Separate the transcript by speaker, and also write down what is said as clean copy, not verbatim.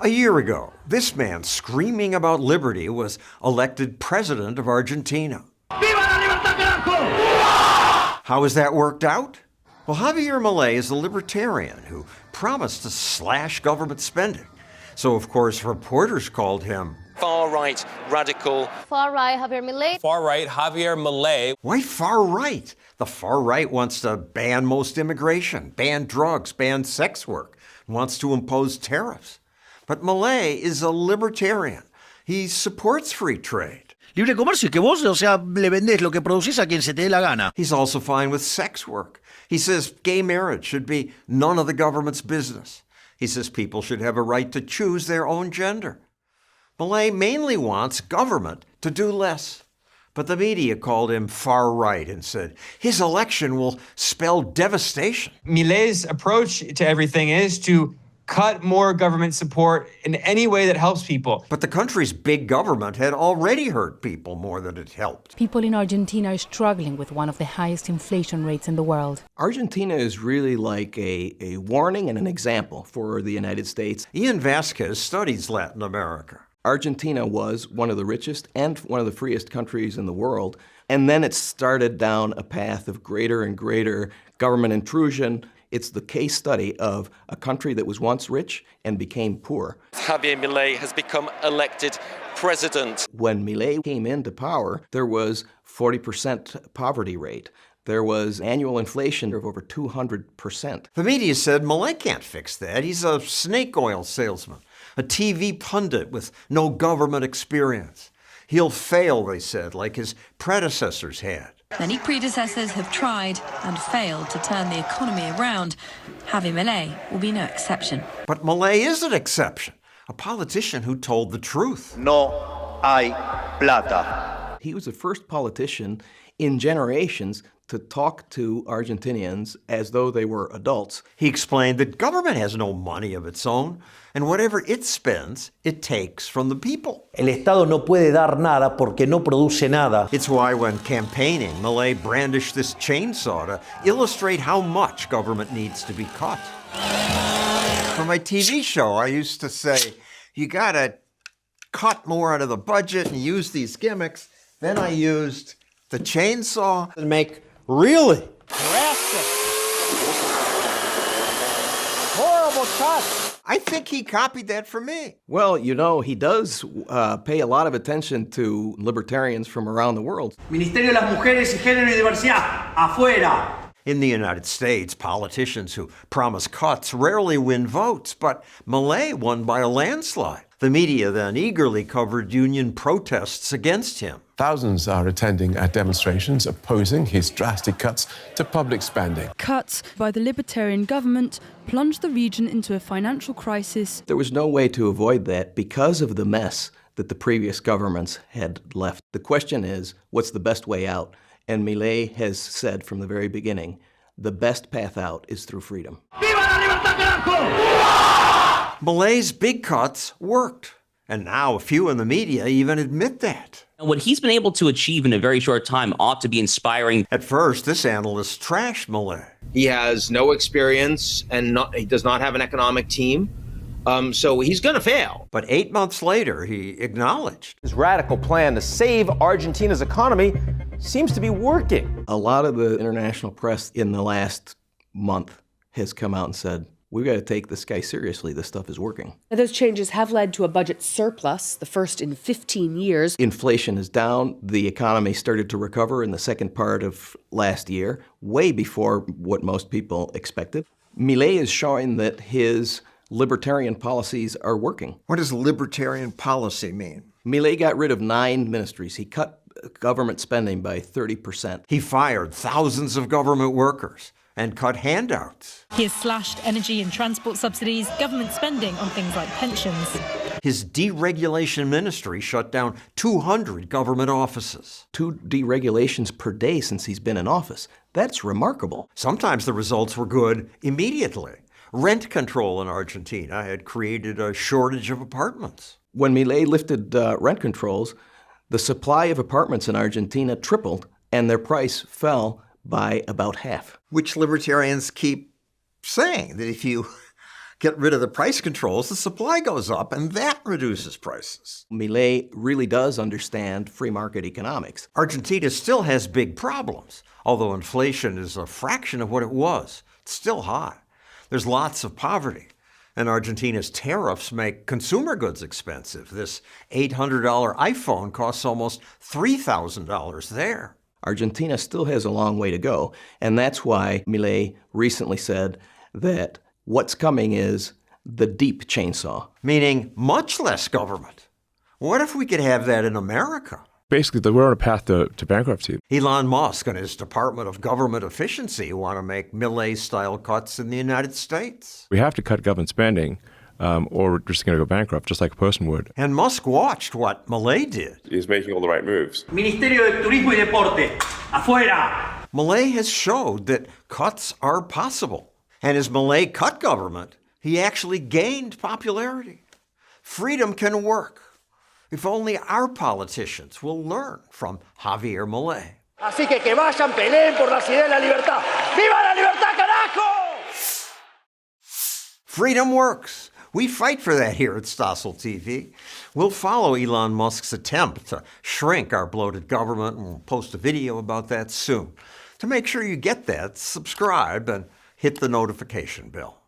Speaker 1: A year ago, this man screaming about liberty was elected president of Argentina. Viva la libertad, carajo! How has that worked out? Well, Javier Milei is a libertarian who promised to slash government spending. So, of course, reporters called him
Speaker 2: far-right, radical.
Speaker 3: Far-right Javier Milei.
Speaker 2: Far-right Javier Milei.
Speaker 1: Why far-right? The far-right wants to ban most immigration, ban drugs, ban sex work, wants to impose tariffs. But Milei is a libertarian. He supports free trade.
Speaker 4: Libre comercio, que vos, o sea, le vendés lo que producís a quien se te dé la gana.
Speaker 1: He's also fine with sex work. He says gay marriage should be none of the government's business. He says people should have a right to choose their own gender. Milei mainly wants government to do less. But the media called him far-right and said his election will spell devastation.
Speaker 5: Milei's approach to everything is to cut more government support in any way that helps people.
Speaker 1: But the country's big government had already hurt people more than it helped.
Speaker 6: People in Argentina are struggling with one of the highest inflation rates in the world.
Speaker 7: Argentina is really like a warning and an example for the United States.
Speaker 1: Ian Vasquez studies Latin America.
Speaker 7: Argentina was one of the richest and one of the freest countries in the world, and then it started down a path of greater and greater government intrusion. It's the case study of a country that was once rich and became poor.
Speaker 2: Javier Milei has become elected president.
Speaker 7: When Milei came into power, there was 40% poverty rate. There was annual inflation of over 200%.
Speaker 1: The media said Milei can't fix that. He's a snake oil salesman, a TV pundit with no government experience. He'll fail, they said, like his predecessors had.
Speaker 8: Many predecessors have tried and failed to turn the economy around. Javier Milei will be no exception.
Speaker 1: But Milei is an exception, a politician who told the truth.
Speaker 9: No hay plata.
Speaker 7: He was the first politician in generations to talk to Argentinians as though they were adults.
Speaker 1: He explained that government has no money of its own, and whatever it spends, it takes from the people.
Speaker 10: El Estado no puede dar nada porque no produce nada.
Speaker 1: It's why when campaigning, Milei brandished this chainsaw to illustrate how much government needs to be cut. For my TV show, I used to say, you gotta cut more out of the budget and use these gimmicks. Then I used the chainsaw
Speaker 10: And make really
Speaker 4: Drastic. Horrible cut.
Speaker 1: I think he copied that from me.
Speaker 7: Well, you know, he does pay a lot of attention to libertarians from around the world.
Speaker 10: Ministerio de las Mujeres y Género y Diversidad, afuera.
Speaker 1: In the United States, politicians who promise cuts rarely win votes, but Milei won by a landslide. The media then eagerly covered union protests against him.
Speaker 11: Thousands are attending at demonstrations opposing his drastic cuts to public spending.
Speaker 12: Cuts by the libertarian government plunged the region into a financial crisis.
Speaker 7: There was no way to avoid that because of the mess that the previous governments had left. The question is, what's the best way out? And Milei has said from the very beginning, the best path out is through freedom.
Speaker 9: Viva la libertad, carajo!
Speaker 1: Milei's big cuts worked, and now a few in the media even admit that.
Speaker 13: What he's been able to achieve in a very short time ought to be inspiring.
Speaker 1: At first, this analyst trashed Milei.
Speaker 14: He has no experience and he does not have an economic team. So he's going to fail.
Speaker 1: But 8 months later, he acknowledged
Speaker 10: His radical plan to save Argentina's economy seems to be working.
Speaker 7: A lot of the international press in the last month has come out and said, we've got to take this guy seriously. This stuff is working.
Speaker 15: Those changes have led to a budget surplus, the first in 15 years.
Speaker 7: Inflation is down. The economy started to recover in the second part of last year, way before what most people expected. Milei is showing that his libertarian policies are working.
Speaker 1: What does libertarian policy mean?
Speaker 7: Milei got rid of 9 ministries. He cut government spending by 30%.
Speaker 1: He fired thousands of government workers and cut handouts.
Speaker 16: He has slashed energy and transport subsidies, government spending on things like pensions.
Speaker 1: His deregulation ministry shut down 200 government offices.
Speaker 7: 2 deregulations per day since he's been in office. That's remarkable.
Speaker 1: Sometimes the results were good immediately. Rent control in Argentina had created a shortage of apartments.
Speaker 7: When Milei lifted rent controls, the supply of apartments in Argentina tripled and their price fell by about half.
Speaker 1: Which libertarians keep saying, that if you Get rid of the price controls, the supply goes up, and that reduces prices.
Speaker 7: Milei really does understand free market economics.
Speaker 1: Argentina still has big problems, although inflation is a fraction of what it was. It's still high. There's lots of poverty. And Argentina's tariffs make consumer goods expensive. This $800 iPhone costs almost $3,000 there.
Speaker 7: Argentina still has a long way to go, and that's why Milei recently said that what's coming is the deep chainsaw.
Speaker 1: Meaning much less government. What if we could have that in America?
Speaker 11: Basically, we're on a path to bankruptcy.
Speaker 1: Elon Musk and his Department of Government Efficiency want to make Milei-style cuts in the United States.
Speaker 11: We have to cut government spending, or we're just going to go bankrupt, just like a person would.
Speaker 1: And Musk watched what Milei did.
Speaker 3: He's making all the right moves.
Speaker 9: Ministerio de Turismo y Deporte, afuera!
Speaker 1: Milei has showed that cuts are possible. And as Milei cut government, he actually gained popularity. Freedom can work. If only our politicians will learn from Javier Milei.
Speaker 9: Así que vayan, peleen por las ideas de la libertad. ¡Viva la libertad, carajo!
Speaker 1: Freedom works. We fight for that here at Stossel TV. We'll follow Elon Musk's attempt to shrink our bloated government, and we'll post a video about that soon. To make sure you get that, subscribe and hit the notification bell.